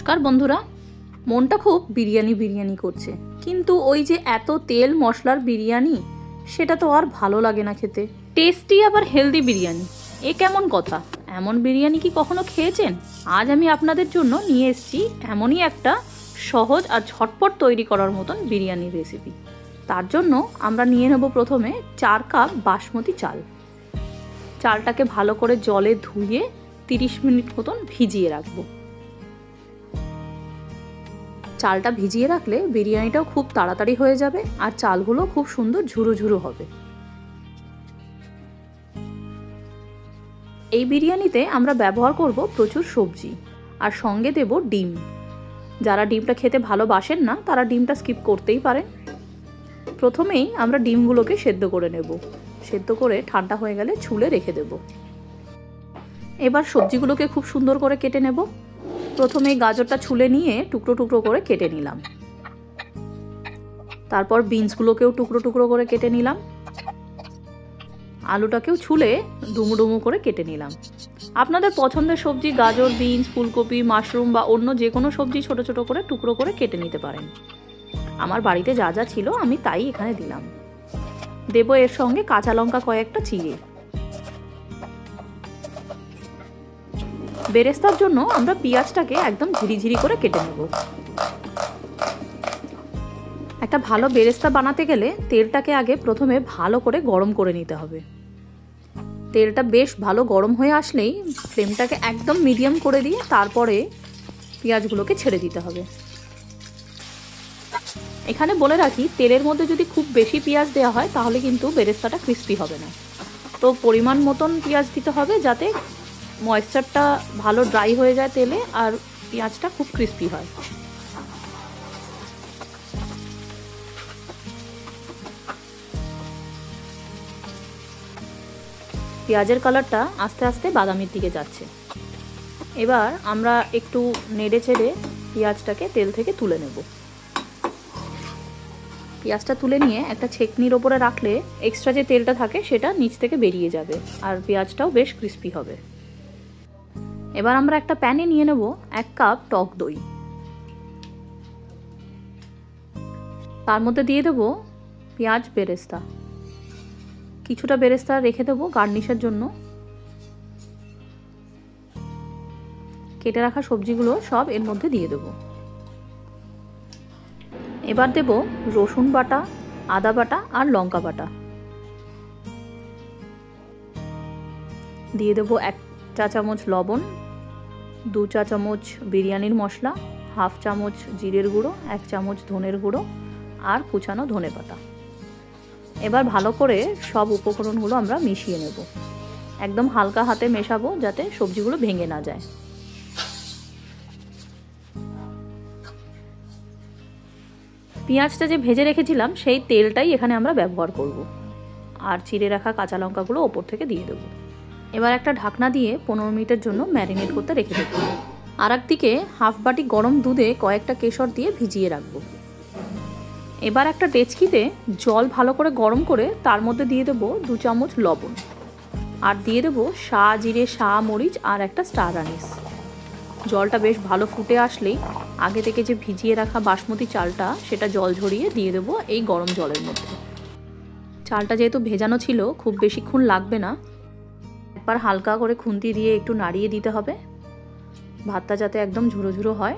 নমস্কার বন্ধুরা, মনটা খুব বিরিয়ানি বিরিয়ানি করছে, কিন্তু ওই যে এত তেল মশলার বিরিয়ানি সেটা তো আর ভালো লাগে না খেতে। টেস্টি আবার হেলদি বিরিয়ানি, এ কেমন কথা? এমন বিরিয়ানি কি কখনো খেয়েছেন? আজ আমি আপনাদের জন্য নিয়ে এসেছি এমনই একটা সহজ আর ঝটপট তৈরি করার মতন বিরিয়ানির রেসিপি। তার জন্য আমরা নিয়ে নেব প্রথমে 4 কাপ বাসমতি চাল। চালটাকে ভালো করে জলে ধুয়ে 30 মিনিট মতন ভিজিয়ে রাখবো। চালটা ভিজিয়ে রাখলে বিরিয়ানিটাও খুব তাড়াতাড়ি হয়ে যাবে আর চালগুলো খুব সুন্দর ঝুরো ঝুরো হবে। এই বিরিয়ানিতে আমরা ব্যবহার করব প্রচুর সবজি আর সঙ্গে দেব ডিম। যারা ডিমটা খেতে ভালোবাসেন না তারা ডিমটা স্কিপ করতেই পারেন। প্রথমেই আমরা ডিমগুলোকে সেদ্ধ করে নেব। সেদ্ধ করে ঠান্ডা হয়ে গেলে ছুলে রেখে দেব। এবার সবজিগুলোকে খুব সুন্দর করে কেটে নেব। প্রথমে গাজরটা ছুলে নিয়ে টুকরো টুকরো করে কেটে নিলাম। তারপর বিনসগুলোকেও টুকরো টুকরো করে কেটে নিলাম। আলুটাকেও ছুলে ডুমো ডুমো করে কেটে নিলাম। আপনাদের পছন্দের সবজি গাজর, বিনস, ফুলকপি, মাশরুম বা অন্য যে কোনো সবজি ছোট ছোট করে টুকরো করে কেটে নিতে পারেন। আমার বাড়িতে যা যা ছিল আমি তাই এখানে দিলাম। দেব এর সঙ্গে কাঁচা লঙ্কা কয়েকটা চিড়ে। বেরেস্তার জন্য আমরা পেঁয়াজটাকে একদম ঝিরিঝিরি করে কেটে নেব। একটা ভালো বেরেস্তা বানাতে গেলে তেলটাকে আগে প্রথমে ভালো করে গরম করে নিতে হবে। তেলটা বেশ ভালো গরম হয়ে আসলেই ফ্লেমটাকে একদম মিডিয়াম করে দিয়ে তারপরে পেঁয়াজগুলোকে ছেড়ে দিতে হবে। এখানে বলে রাখি, তেলের মধ্যে যদি খুব বেশি পেঁয়াজ দেওয়া হয় তাহলে কিন্তু বেরেস্তাটা ক্রিস্পি হবে না। তো পরিমাণ মতন পেঁয়াজ দিতে হবে যাতে ময়েশ্চারটা ভালো ড্রাই হয়ে যায় তেলে আর পেঁয়াজটা খুব ক্রিস্পি হয়। পেঁয়াজের কালারটা আস্তে আস্তে বাদামির দিকে যাচ্ছে। এবার আমরা একটু নেড়ে চেড়ে পেঁয়াজটাকে তেল থেকে তুলে নেব। পেঁয়াজটা তুলে নিয়ে একটা ছেঁকনির ওপরে রাখলে এক্সট্রা যে তেলটা থাকে সেটা নিচ থেকে বেরিয়ে যাবে আর পেঁয়াজটাও বেশ ক্রিস্পি হবে। এবার আমরা একটা প্যানে নিয়ে নেব 1 কাপ টক দই। তার মধ্যে দিয়ে দেব পেঁয়াজ বেরেস্তা। কিছুটা বেরেস্তা রেখে দেবো গার্নিশের জন্য। কেটে রাখা সবজিগুলো সব এর মধ্যে দিয়ে দেব। এবার দেব রসুন বাটা, আদা বাটা আর লঙ্কা বাটা। দিয়ে দেব 1 চা চামচ লবণ, 2 চা চামচ বিরিয়ানির মশলা, হাফ চামচ জিরের গুঁড়ো, 1 চামচ ধনের গুঁড়ো আর কুচানো ধনেপাতা। এবার ভালো করে সব উপকরণগুলো আমরা মিশিয়ে নেব। একদম হালকা হাতে মেশাবো যাতে সবজিগুলো ভেঙে না যায়। পেঁয়াজটা যে ভেজে রেখেছিলাম সেই তেলটাই এখানে আমরা ব্যবহার করব। আর চিড়ে রাখা কাঁচা লঙ্কাগুলো ওপর থেকে দিয়ে দেবো। এবার একটা ঢাকনা দিয়ে 15 মিনিটের জন্য ম্যারিনেট করতে রেখে দেবো। আর একদিকে হাফ বাটি গরম দুধে কয়েকটা কেশর দিয়ে ভিজিয়ে রাখবো। এবার একটা ডেচকিতে জল ভালো করে গরম করে তার মধ্যে দিয়ে দেবো 2 চামচ লবণ আর দিয়ে দেবো শাহ জিরে, শাহ মরিচ আর একটা স্টার আনিস। জলটা বেশ ভালো ফুটে আসলেই আগে থেকে যে ভিজিয়ে রাখা বাসমতি চালটা সেটা জল ঝরিয়ে দিয়ে দেবো এই গরম জলের মধ্যে। চালটা যেহেতু ভেজানো ছিল খুব বেশিক্ষণ লাগবে না। একবার হালকা করে খুন্তি দিয়ে একটু নাড়িয়ে দিতে হবে ভাতটা যাতে একদম ঝুরো ঝুরো হয়।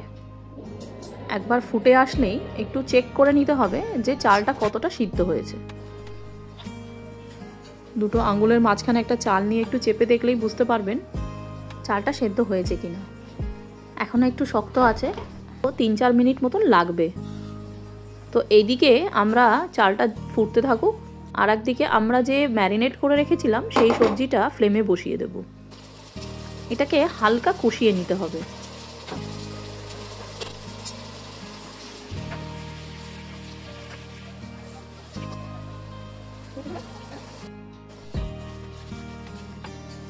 একবার ফুটে আসলেই একটু চেক করে নিতে হবে যে চালটা কতটা সিদ্ধ হয়েছে। দুটো আঙুলের মাঝখানে একটা চাল নিয়ে একটু চেপে দেখলেই বুঝতে পারবেন চালটা সেদ্ধ হয়েছে কিনা। এখনো একটু শক্ত আছে, তো 3-4 মিনিট মতন লাগবে। তো এইদিকে আমরা চালটা ফুটতে থাকুক আর একদিকে আমরা যে ম্যারিনেট করে রেখেছিলাম সেই সবজিটা ফ্লেমে বসিয়ে দেব। এটাকে হালকা কষিয়ে নিতে হবে।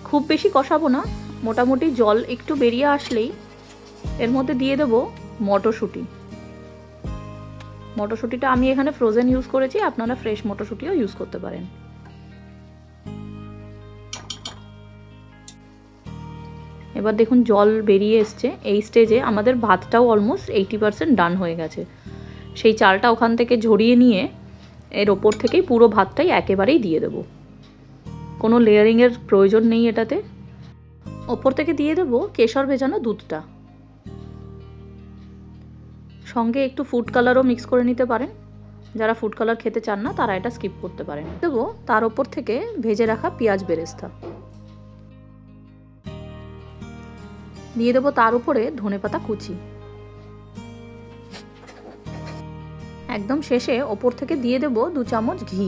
খুব বেশি কষাবো না, মোটামুটি জল একটু বেরিয়ে আসলেই এর মধ্যে দিয়ে দেব মটরশুঁটি। মটরশুঁটিটা আমি এখানে ফ্রোজেন ইউজ করেছি, আপনারা ফ্রেশ মটরশুঁটিও ইউজ করতে পারেন। এবার দেখুন জল বেরিয়ে এসছে। এই স্টেজে আমাদের ভাতটাও অলমোস্ট 80% ডান হয়ে গেছে। সেই চালটা ওখান থেকে ঝরিয়ে নিয়ে এর ওপর থেকেই পুরো ভাতটাই একেবারেই দিয়ে দেবো। কোনো লেয়ারিংয়ের প্রয়োজন নেই এটাতে। ওপর থেকে দিয়ে দেবো কেশর ভেজানো দুধটা, সঙ্গে একটু ফুড কালারও মিক্স করে নিতে পারেন। যারা ফুড কালার খেতে চান না তারা এটা স্কিপ করতে পারেন। দেবো তার ওপর থেকে ভেজে রাখা পেঁয়াজ বেরেস্তা, দিয়ে দেবো তার উপরে ধনেপাতা কুচি। একদম শেষে ওপর থেকে দিয়ে দেবো 2 চামচ ঘি।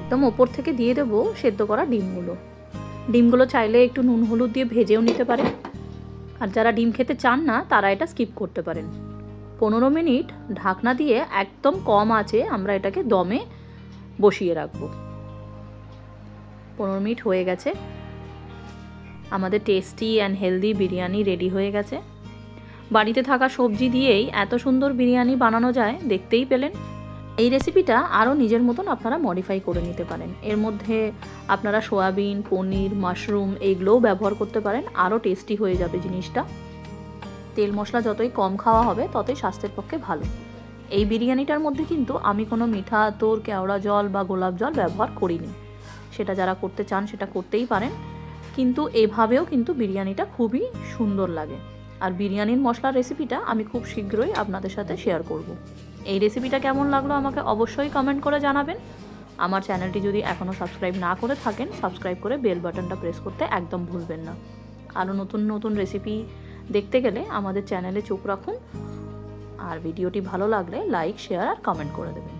একদম ওপর থেকে দিয়ে দেবো সেদ্ধ করা ডিমগুলো চাইলে একটু নুন হলুদ দিয়ে ভেজেও নিতে পারেন। আর যারা ডিম খেতে চান না তারা এটা স্কিপ করতে পারেন। 15 মিনিট ঢাকনা দিয়ে একদম কম আঁচে আমরা এটাকে দমে বসিয়ে রাখবো। 15 মিনিট হয়ে গেছে, আমাদের tasty and healthy biryani ready হয়ে গেছে। বাড়িতে থাকা সবজি দিয়েই এত সুন্দর বিরিয়ানি বানানো যায়, দেখতেই পেলেন। এই রেসিপিটা আরও নিজের মতন আপনারা মডিফাই করে নিতে পারেন। এর মধ্যে আপনারা সয়াবিন, পনির, মাশরুম এইগুলোও ব্যবহার করতে পারেন, আরও টেস্টি হয়ে যাবে জিনিসটা। তেল মশলা যতই কম খাওয়া হবে ততই স্বাস্থ্যের পক্ষে ভালো। এই বিরিয়ানিটার মধ্যে কিন্তু আমি কোনো মিঠা আতর, কেওড়া জল বা গোলাপ জল ব্যবহার করিনি। সেটা যারা করতে চান সেটা করতেই পারেন, কিন্তু এভাবেও কিন্তু বিরিয়ানিটা খুবই সুন্দর লাগে। আর বিরিয়ানির মশলার রেসিপিটা আমি খুব শীঘ্রই আপনাদের সাথে শেয়ার করব। এই রেসিপিটা কেমন লাগলো আমাকে অবশ্যই কমেন্ট করে জানাবেন। আমার চ্যানেলটি যদি এখনও সাবস্ক্রাইব না করে থাকেন, সাবস্ক্রাইব করে বেল বাটনটা প্রেস করতে একদম ভুলবেন না। আরও নতুন নতুন রেসিপি দেখতে গেলে আমাদের চ্যানেলে চোখ রাখুন। আর ভিডিওটি ভালো লাগলে লাইক, শেয়ার আর কমেন্ট করে দেবেন।